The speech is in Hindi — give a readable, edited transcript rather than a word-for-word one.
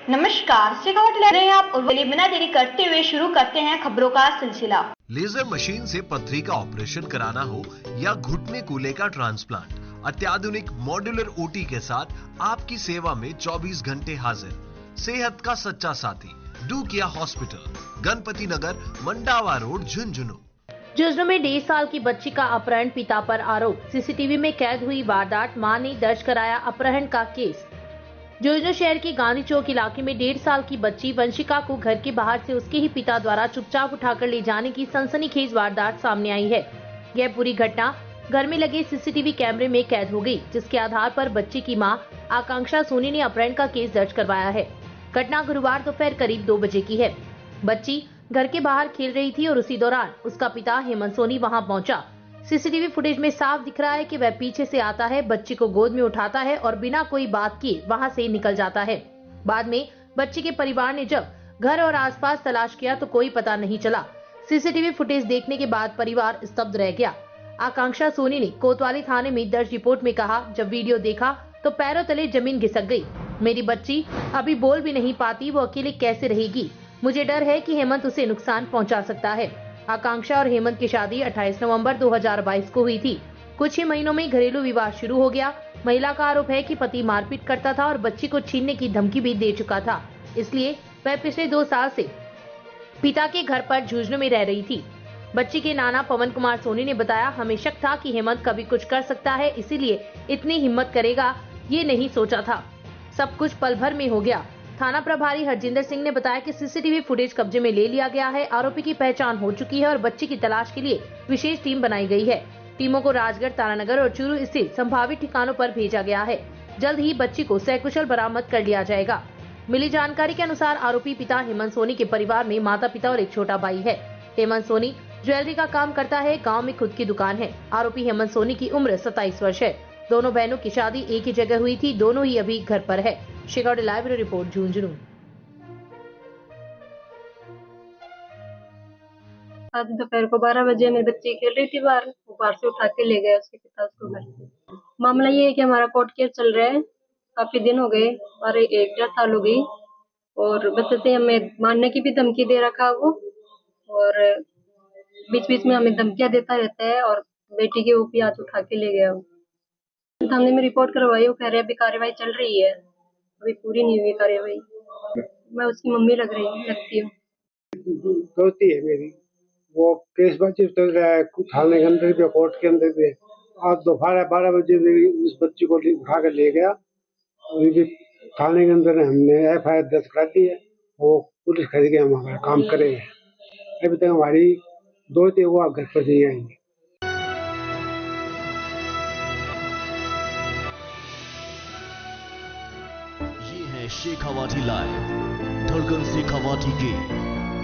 नमस्कार, शेखावत लग रहे हैं आप और चलिए बिना देरी करते हुए शुरू करते हैं खबरों का सिलसिला। लेजर मशीन से पथरी का ऑपरेशन कराना हो या घुटने कूल्हे का ट्रांसप्लांट, अत्याधुनिक मॉड्यूलर ओटी के साथ आपकी सेवा में 24 घंटे हाजिर। सेहत का सच्चा साथी डू किया हॉस्पिटल, गणपति नगर, मंडावा रोड, झुंझुनू। झुंझुनू में 1.5 साल की बच्ची का अपहरण, पिता पर आरोप। सीसीटीवी में कैद हुई वारदात, मां ने दर्ज कराया अपहरण का केस। झुंझुनू शहर के गांधी चौक इलाके में 1.5 साल की बच्ची वंशिका को घर के बाहर से उसके ही पिता द्वारा चुपचाप उठाकर ले जाने की सनसनीखेज वारदात सामने आई है। यह पूरी घटना घर में लगे सीसीटीवी कैमरे में कैद हो गई, जिसके आधार पर बच्ची की मां आकांक्षा सोनी ने अपहरण का केस दर्ज करवाया है। घटना गुरुवार दोपहर करीब 2 बजे की है। बच्ची घर के बाहर खेल रही थी और उसी दौरान उसका पिता हेमंत सोनी वहां पहुंचा। सीसीटीवी फुटेज में साफ दिख रहा है कि वह पीछे से आता है, बच्ची को गोद में उठाता है और बिना कोई बात किए वहां से निकल जाता है। बाद में बच्ची के परिवार ने जब घर और आसपास तलाश किया तो कोई पता नहीं चला। सीसीटीवी फुटेज देखने के बाद परिवार स्तब्ध रह गया। आकांक्षा सोनी ने कोतवाली थाने में दर्ज रिपोर्ट में कहा, जब वीडियो देखा तो पैरों तले जमीन खिसक गई। मेरी बच्ची अभी बोल भी नहीं पाती, वो अकेले कैसे रहेगी। मुझे डर है कि हेमंत उसे नुकसान पहुंचा सकता है। आकांक्षा और हेमंत की शादी 28 नवंबर 2022 को हुई थी। कुछ ही महीनों में घरेलू विवाद शुरू हो गया। महिला का आरोप है कि पति मारपीट करता था और बच्ची को छीनने की धमकी भी दे चुका था, इसलिए वह पिछले 2 साल से पिता के घर पर झुंझुनू में रह रही थी। बच्ची के नाना पवन कुमार सोनी ने बताया, हमें शक था कि हेमंत कभी कुछ कर सकता है, इसीलिए इतनी हिम्मत करेगा ये नहीं सोचा था। सब कुछ पल भर में हो गया। थाना प्रभारी हरजिंदर सिंह ने बताया कि सीसीटीवी फुटेज कब्जे में ले लिया गया है। आरोपी की पहचान हो चुकी है और बच्ची की तलाश के लिए विशेष टीम बनाई गई है। टीमों को राजगढ़, तारानगर और चूरू स्थित संभावित ठिकानों पर भेजा गया है। जल्द ही बच्ची को सकुशल बरामद कर लिया जाएगा। मिली जानकारी के अनुसार आरोपी पिता हेमंत सोनी के परिवार में माता पिता और एक छोटा भाई है। हेमंत सोनी ज्वेलरी का काम करता है, गाँव में खुद की दुकान है। आरोपी हेमंत सोनी की उम्र 27 वर्ष है। दोनों बहनों की शादी एक ही जगह हुई थी, दोनों ही अभी घर पर है। Shekhawat live report, Jhunjhunu. आज दोपहर को 12 बजे मेरी बच्ची खेल रही थी बाहर, वो बाहर से उठा के ले गया उसके पिता उसको घर से। मामला ये है कि हमारा कोर्ट केस चल रहा है, काफी दिन हो गए और 1.5 साल हो गई और बच्चे हमें मारने की भी धमकी दे रखा वो, और बीच बीच में हमें धमकियां देता रहता है और बेटी के ऊपर आज उठा के ले गया वो। हमने में रिपोर्ट करवाई, वो कह रहे अभी कार्रवाई चल रही है, अभी पूरी नहीं हुई कार्रवाई। मैं उसकी मम्मी लगती हूँ। गलती है मेरी, वो केस बातचीत चल रहा है थाने के अंदर भी, कोर्ट के अंदर भी। आज दोपहर 12 बजे उस बच्ची को उठा कर ले गया और ये थाने के अंदर हमने FIR दर्ज करा दी है। वो पुलिस खरीद के हम हमारा काम करेंगे। अभी तक हमारी 2 थे, वो घर पर नहीं आएंगे। ये है शेखावाटी लाइव, धड़कन शेखावाटी की।